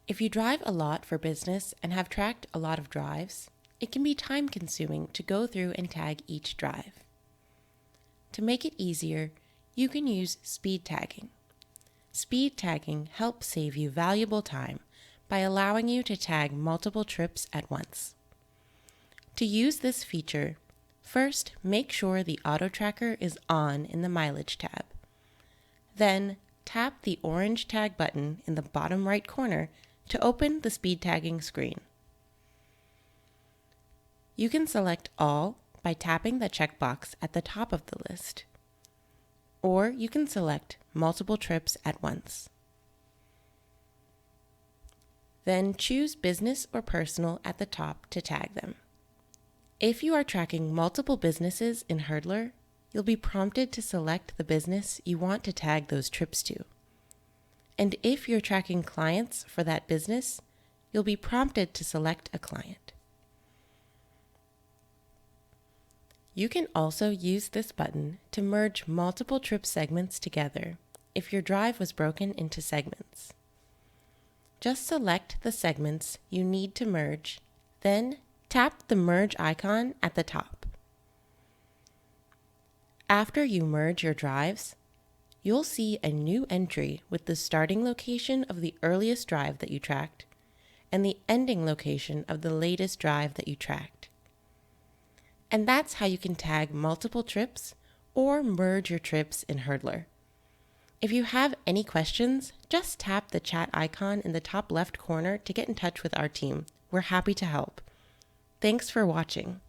If you drive a lot for business and have tracked a lot of drives, it can be time-consuming to go through and tag each drive. To make it easier, you can use speed tagging. Speed tagging helps save you valuable time by allowing you to tag multiple trips at once. To use this feature, first make sure the auto tracker is on in the mileage tab. Then tap the orange tag button in the bottom right corner to open the speed tagging screen. You can select all by tapping the checkbox at the top of the list, or you can select multiple trips at once. Then choose business or personal at the top to tag them. If you are tracking multiple businesses in Hurdlr, you'll be prompted to select the business you want to tag those trips to. And if you're tracking clients for that business, you'll be prompted to select a client. You can also use this button to merge multiple trip segments together if your drive was broken into segments. Just select the segments you need to merge, then tap the merge icon at the top. After you merge your drives, you'll see a new entry with the starting location of the earliest drive that you tracked and the ending location of the latest drive that you tracked. And that's how you can tag multiple trips or merge your trips in Hurdlr. If you have any questions, just tap the chat icon in the top left corner to get in touch with our team. We're happy to help. Thanks for watching.